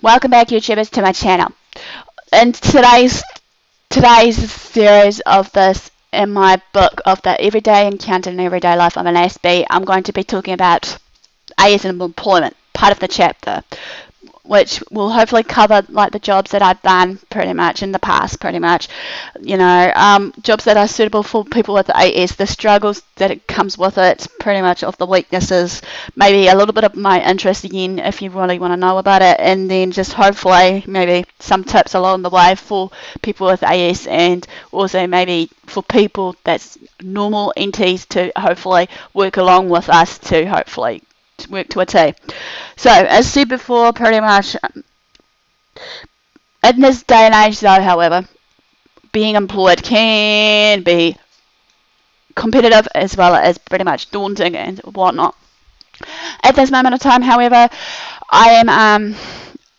Welcome back, YouTubers, to my channel. In today's series of this in my book of the Everyday Encounter and Everyday Life of an ASB, I'm going to be talking about AS and employment, part of the chapter, which will hopefully cover like the jobs that I've done pretty much in the past, jobs that are suitable for people with AS, the struggles that it comes with it, pretty much of the weaknesses, maybe a little bit of my interest again if you really want to know about it, and then just hopefully maybe some tips along the way for people with AS, and also maybe for people that's normal entities to hopefully work along with us to hopefully work to a T. So, as said before, pretty much in this day and age, though, however, being employed can be competitive as well as pretty much daunting and whatnot. At this moment of time, however, I am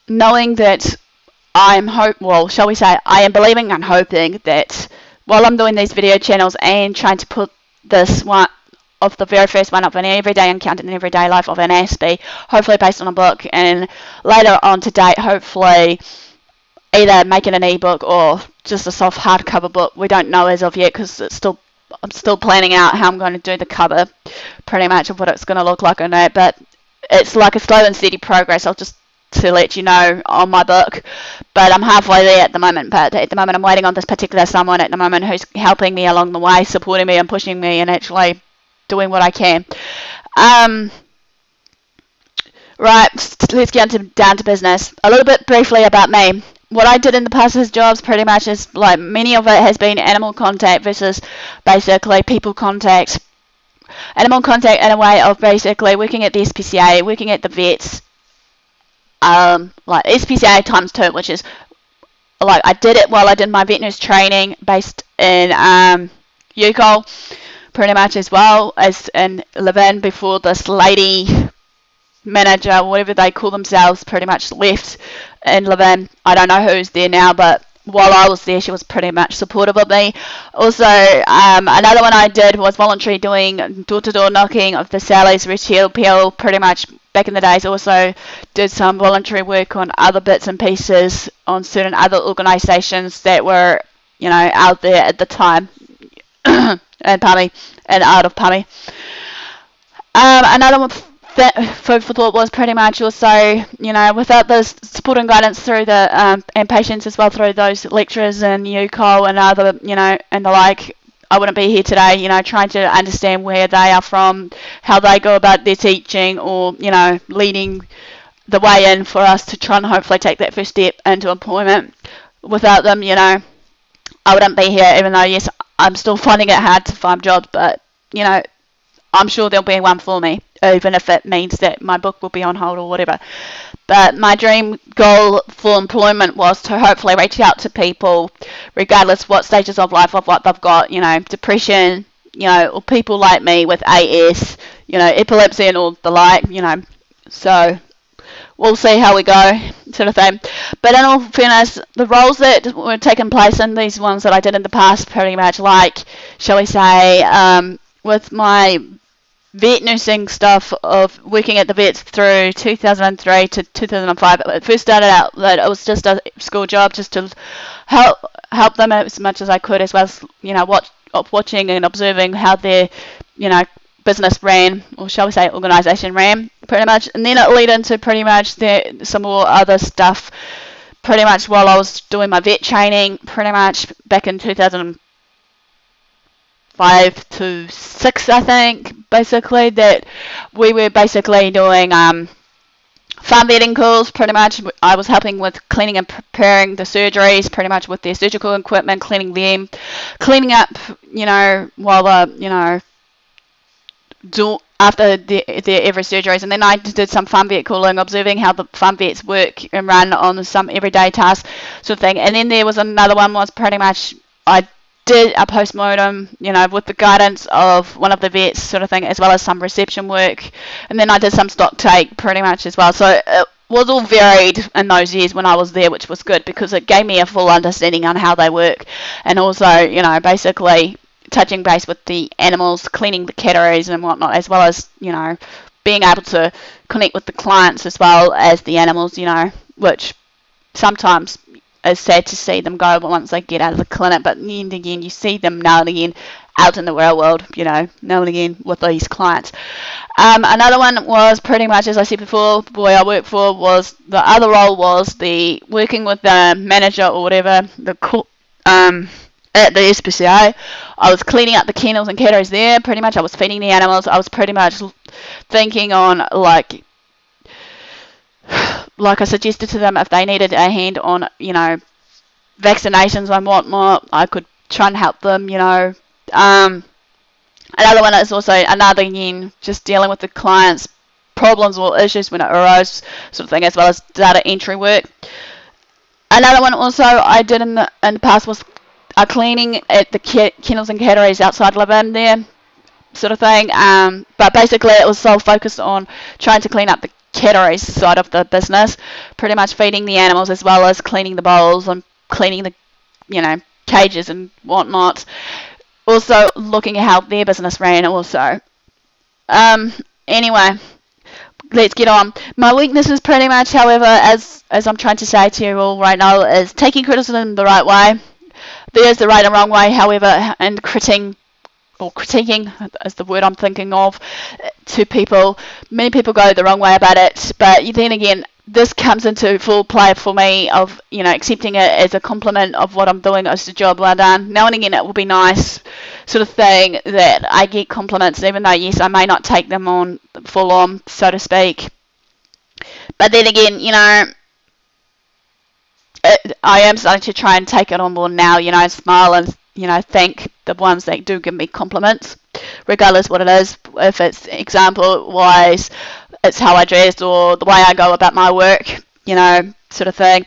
knowing that I am believing and hoping that while I'm doing these video channels and trying to put this one of the very first one of an everyday encounter and everyday life of an ASB, hopefully based on a book, and later on to date, hopefully either make it an ebook or just a soft hardcover book. We don't know as of yet because I'm still planning out how I'm going to do the cover, pretty much of what it's going to look like on it. But it's like a slow and steady progress. I'll just to let you know on my book, but I'm halfway there at the moment. But at the moment, I'm waiting on this particular someone at the moment who's helping me along the way, supporting me and pushing me, and actually doing what I can. Right, let's get down to business. A little bit briefly about me. What I did in the past as jobs pretty much is like many of it has been animal contact versus basically people contact. Animal contact in a way of basically working at the SPCA, working at the vets, like SPCA times 2, which is like I did it while I did my vet nurse training based in UCOL, pretty much, as well as in Levin before this lady manager, whatever they call themselves, pretty much left in Levin. I don't know who's there now, but while I was there, she was pretty much supportive of me. Also, another one I did was voluntary doing door-to-door knocking of the Sally's Retail PL, pretty much back in the days. Also did some voluntary work on other bits and pieces on certain other organisations that were, out there at the time. And Pummy, and out of Pummy. Another one food for thought was pretty much also, without the support and guidance through the and patience as well through those lecturers and UCOL and other, and the like, I wouldn't be here today, trying to understand where they are from, how they go about their teaching, or, leading the way in for us to try and hopefully take that first step into employment. Without them, I wouldn't be here, even though, yes, I'm still finding it hard to find jobs, but, I'm sure there'll be one for me, even if it means that my book will be on hold or whatever. But my dream goal for employment was to hopefully reach out to people, regardless what stages of life of what they've got, depression, or people like me with AS, epilepsy and all the like, so we'll see how we go, sort of thing. But in all fairness, the roles that were taking place in these ones that I did in the past, pretty much like, shall we say, with my vet nursing stuff of working at the vets through 2003 to 2005. It first started out that it was just a school job, just to help them as much as I could, as well as watching and observing how their business ran, or shall we say organisation ran, pretty much. And then it led into pretty much some more other stuff, pretty much while I was doing my vet training, pretty much back in 2005 to 6, I think, basically, that we were basically doing farm vetting calls, pretty much. I was helping with cleaning and preparing the surgeries, pretty much with their surgical equipment, cleaning them, cleaning up, while after their every surgeries. And then I did some farm vet calling, observing how the farm vets work and run on some everyday tasks, sort of thing. And then there was another one, was pretty much I did a postmortem, with the guidance of one of the vets, sort of thing, as well as some reception work. And then I did some stock take, pretty much, as well. So it was all varied in those years when I was there, which was good because it gave me a full understanding on how they work. And also, basically touching base with the animals, cleaning the catteries and whatnot, as well as, being able to connect with the clients as well as the animals, which sometimes is sad to see them go once they get out of the clinic, but then again, you see them now and again out in the real world, now and again with these clients. Another one was pretty much, as I said before, the boy I worked for was, the other role was the working with the manager or whatever, at the SPCA. I was cleaning up the kennels and catteries there, pretty much. I was feeding the animals. I was pretty much thinking on, like I suggested to them, if they needed a hand on, vaccinations and whatnot, I could try and help them, Another one is also, again, just dealing with the client's problems or issues when it arose, sort of thing, as well as data entry work. Another one also I did in the past was cleaning at the kennels and catteries outside Lavan there, sort of thing. But basically it was so focused on trying to clean up the catteries side of the business, pretty much feeding the animals as well as cleaning the bowls and cleaning the, cages and whatnot. Also looking at how their business ran also. Anyway, let's get on. My weaknesses pretty much, however, as I'm trying to say to you all right now, is taking criticism the right way. There's the right and wrong way, however, and critiquing is the word I'm thinking of, to people. Many people go the wrong way about it, but then again, this comes into full play for me of, accepting it as a compliment of what I'm doing as a job well done. Now and again, it will be nice, sort of thing, that I get compliments, even though, yes, I may not take them on full on, so to speak. But then again, I am starting to try and take it on board now, smile and, thank the ones that do give me compliments, regardless what it is. If it's example-wise, it's how I dress or the way I go about my work, sort of thing,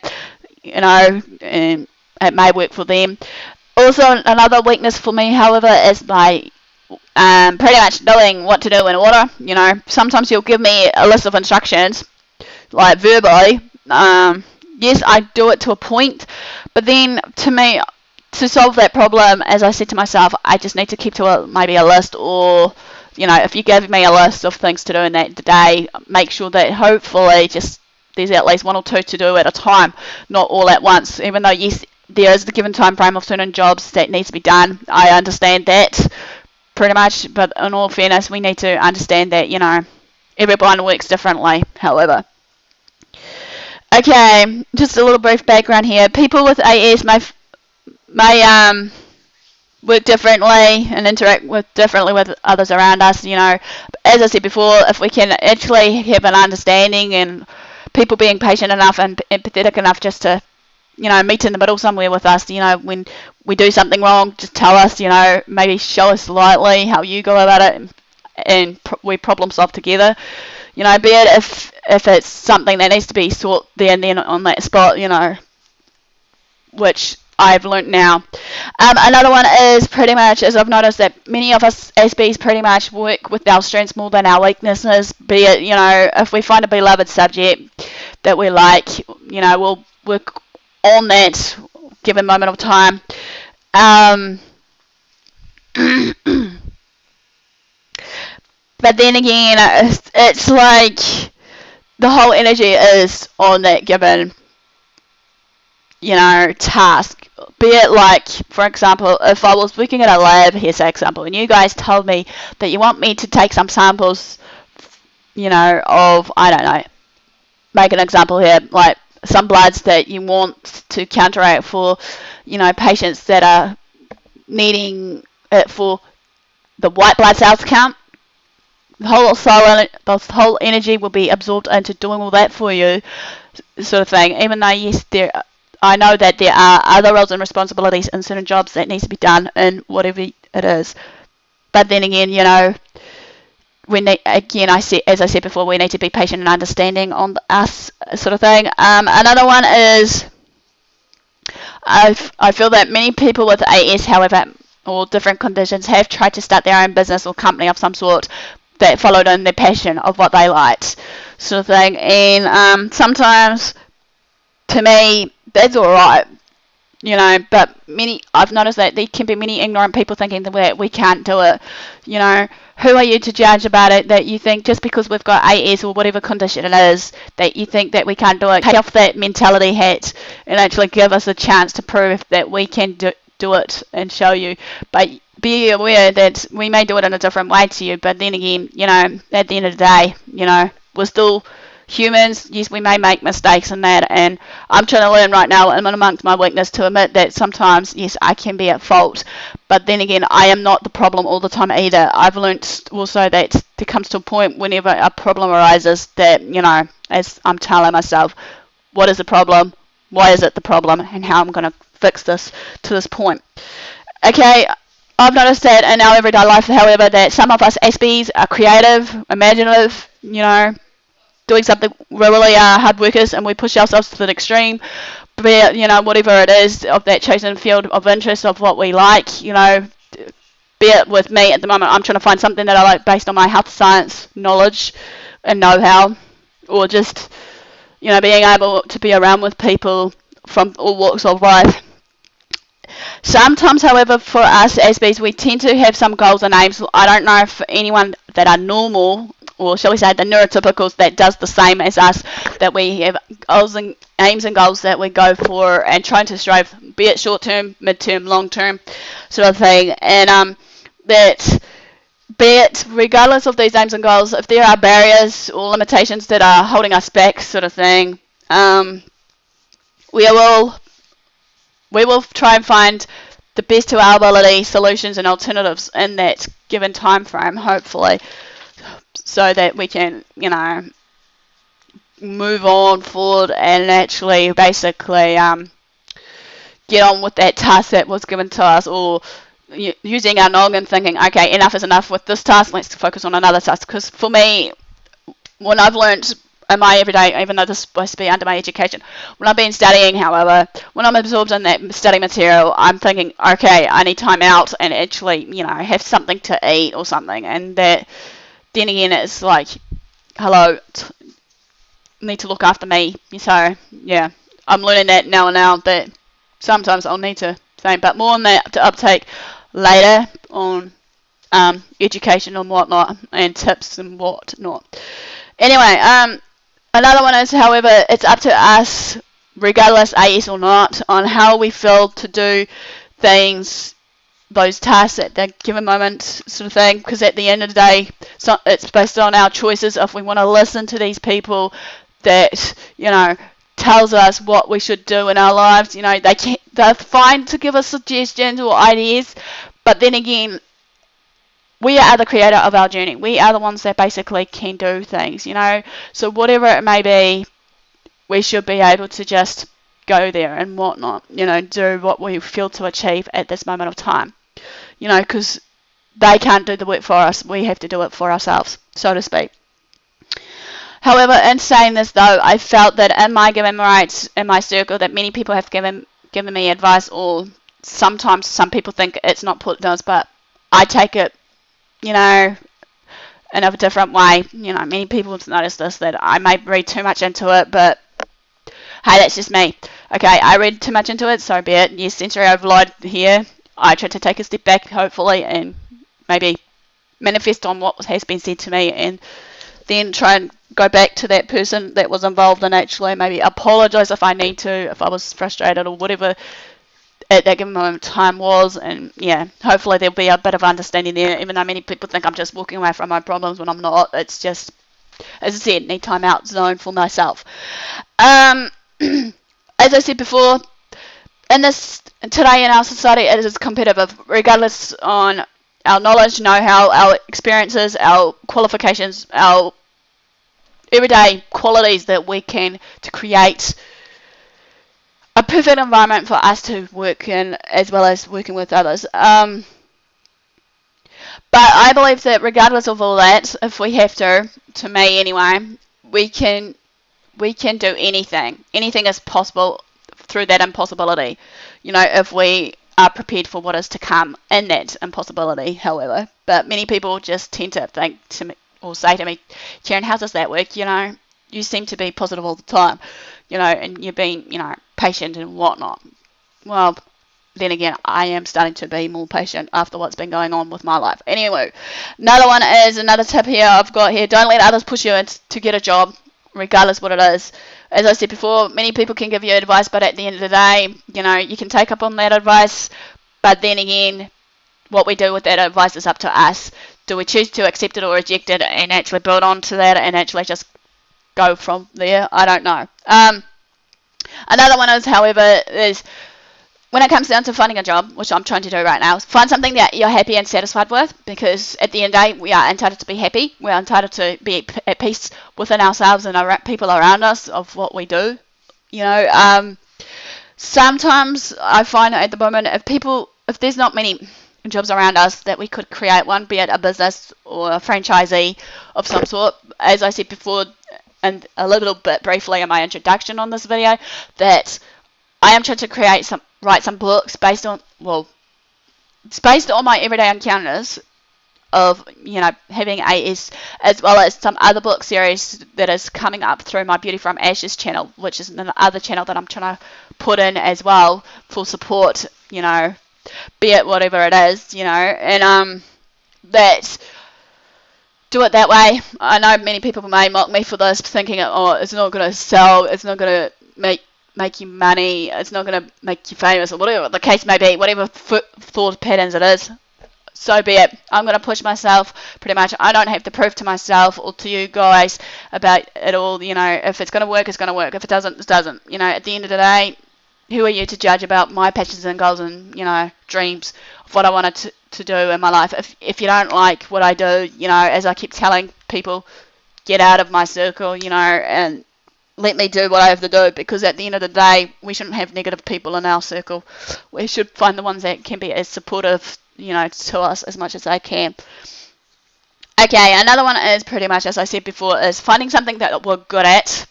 and it may work for them. Also, another weakness for me, however, is my pretty much knowing what to do in order. Sometimes you'll give me a list of instructions, like verbally. Yes, I do it to a point, but then to me, to solve that problem, as I said to myself, I just need to keep to maybe a list, or, if you give me a list of things to do in that day, make sure that hopefully just there's at least one or two to do at a time, not all at once. Even though, yes, there is the given time frame of certain jobs that needs to be done, I understand that pretty much, but in all fairness, we need to understand that, everyone works differently, however. Okay, just a little brief background here. People with AS may work differently and interact differently with others around us. As I said before, if we can actually have an understanding and people being patient enough and empathetic enough just to, meet in the middle somewhere with us, when we do something wrong, just tell us, maybe show us lightly how you go about it, and we problem solve together. Be it if it's something that needs to be sorted there and then on that spot, which I've learnt now. Another one is pretty much, as I've noticed, that many of us SBs pretty much work with our strengths more than our weaknesses. Be it, if we find a beloved subject that we like, we'll work on that given moment of time. But then again, it's like the whole energy is on that given, task. Be it like, for example, if I was working at a lab, here's an example, and you guys told me that you want me to take some samples, of, I don't know, make an example here, like some bloods that you want to counteract for, patients that are needing it for the white blood cells count. The whole energy will be absorbed into doing all that for you, sort of thing. Even though, yes, I know that there are other roles and responsibilities in certain jobs that needs to be done in whatever it is. But then again, as I said before, we need to be patient and understanding on us, sort of thing. Another one is, I feel that many people with AS, however, or different conditions, have tried to start their own business or company of some sort that followed in their passion of what they liked, sort of thing. And sometimes, to me, that's alright, but I've noticed that there can be many ignorant people thinking that we can't do it, who are you to judge about it, that you think just because we've got AS or whatever condition it is, that you think that we can't do it? Take off that mentality hat and actually give us a chance to prove that we can do it and show you. But be aware that we may do it in a different way to you, but then again, at the end of the day, we're still humans. Yes, we may make mistakes in that, and I'm trying to learn right now, and amongst my weakness, to admit that sometimes, yes, I can be at fault, but then again, I am not the problem all the time either. I've learnt also that there comes to a point whenever a problem arises that, as I'm telling myself, what is the problem, why is it the problem, and how I'm going to fix this to this point. Okay, I've noticed that in our everyday life, however, that some of us SBs are creative, imaginative, doing something, we're really hard workers, and we push ourselves to the extreme, be it, whatever it is of that chosen field of interest of what we like, be it with me at the moment, I'm trying to find something that I like based on my health science knowledge and know-how, or just, being able to be around with people from all walks of life. Sometimes, however, for us SBs, we tend to have some goals and aims. I don't know if anyone that are normal, or shall we say the neurotypicals, that does the same as us, that we have goals and aims and goals that we go for and trying to strive, be it short term, mid term, long term sort of thing. And that, be it regardless of these aims and goals, if there are barriers or limitations that are holding us back sort of thing, we will try and find the best to our ability solutions and alternatives in that given time frame, hopefully, so that we can, move on forward and actually basically get on with that task that was given to us, or using our noggin, thinking, okay, enough is enough with this task, let's focus on another task. Because for me, when I've learnt in my everyday, even though this is supposed to be under my education, when I've been studying, however, when I'm absorbed in that study material, I'm thinking, okay, I need time out and actually, have something to eat or something. And that, then again, it's like, hello, need to look after me. So, yeah, I'm learning that now that sometimes I'll need to think, but more on that to uptake later on education and whatnot, and tips and whatnot. Anyway, another one is, however, it's up to us, regardless AS or not, on how we feel to do things, those tasks at that given moment sort of thing, because at the end of the day, it's based on our choices. If we want to listen to these people that, tells us what we should do in our lives, they're fine to give us suggestions or ideas, but then again, we are the creator of our journey. We are the ones that basically can do things, So whatever it may be, we should be able to just go there and whatnot, do what we feel to achieve at this moment of time, because they can't do the work for us. We have to do it for ourselves, so to speak. However, in saying this though, I felt that in my given rights, in my circle, that many people have given me advice, or sometimes some people think it's not put down, but I take it, in a different way. Many people have noticed this, that I may read too much into it, but hey, that's just me. Okay, I read too much into it, so be it. Yes, sensory overload here. I try to take a step back, hopefully, and maybe manifest on what has been said to me, and then try and go back to that person that was involved and actually maybe apologise if I need to, if I was frustrated or whatever at that given moment of time was. And yeah, hopefully there'll be a bit of understanding there, even though many people think I'm just walking away from my problems when I'm not. It's just, as I said, need time out zone for myself. As I said before, today in our society, it is competitive, regardless on our knowledge, know-how, our experiences, our qualifications, our everyday qualities that we can to create a perfect environment for us to work in, as well as working with others. But I believe that regardless of all that, if we have to me anyway, we can do anything. Anything is possible through that impossibility. If we are prepared for what is to come in that impossibility, however. But many people just tend to think to me, or say to me, Karen, how does that work? You seem to be positive all the time, and you've been, patient and whatnot. Well, then again, I am starting to be more patient after what's been going on with my life. Anyway, another one is another tip here I've got here. Don't let others push you to get a job, regardless what it is. As I said before, many people can give you advice, but at the end of the day, you can take up on that advice. But then again, what we do with that advice is up to us. Do we choose to accept it or reject it and actually build on to that and actually just go from there? I don't know. Another one is, however, is when it comes down to finding a job, which I'm trying to do right now, find something that you're happy and satisfied with, because at the end of the day, we are entitled to be happy. We're entitled to be at peace within ourselves and people around us of what we do. Sometimes I find at the moment, if there's not many jobs around us, that we could create one, be it a business or a franchisee of some sort. As I said before, and a little bit briefly in my introduction on this video, that I am trying to write some books based on my everyday encounters of having AS, as well as some other book series that is coming up through my Beauty from Ashes channel, which is another channel that I'm trying to put in as well for support, be it whatever it is, and that do it that way. I know many people may mock me for this, thinking, oh, it's not going to sell, it's not going to make you money, it's not going to make you famous, or whatever the case may be, whatever thought patterns it is, so be it. I'm going to push myself pretty much. I don't have to prove to myself or to you guys about it all. If it's going to work, it's going to work. If it doesn't, it doesn't. At the end of the day, who are you to judge about my passions and goals and dreams of what I wanted to do in my life? If you don't like what I do, as I keep telling people, get out of my circle, and let me do what I have to do, because at the end of the day, we shouldn't have negative people in our circle. We should find the ones that can be as supportive, to us as much as they can. Okay, another one is pretty much, as I said before, is finding something that we're good at,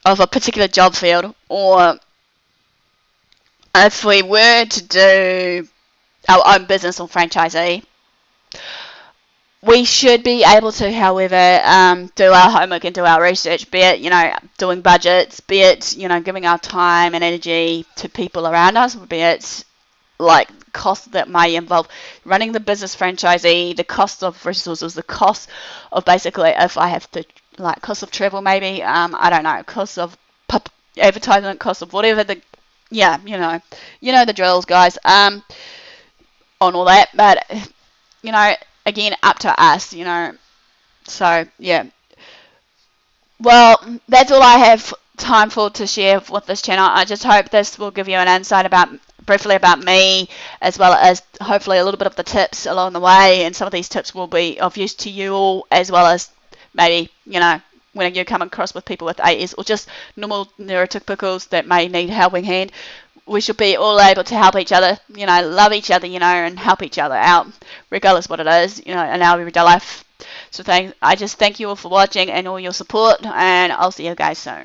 of a particular job field, or if we were to do our own business or franchisee, we should be able to, however, do our homework and do our research, be it, doing budgets, be it, giving our time and energy to people around us, be it like costs that may involve running the business franchisee, the cost of resources, the cost of basically, if I have to, like, cost of travel maybe, I don't know, cost of advertisement, cost of whatever the the drills, guys, on all that. But again, up to us, so yeah. Well, that's all I have time for to share with this channel. I just hope this will give you an insight briefly about me, as well as hopefully a little bit of the tips along the way, and some of these tips will be of use to you all, as well as maybe when you come across with people with AS or just normal neurotypicals that may need a helping hand. We should be all able to help each other, love each other, and help each other out, regardless what it is, in our everyday life. So I just thank you all for watching and all your support, and I'll see you guys soon.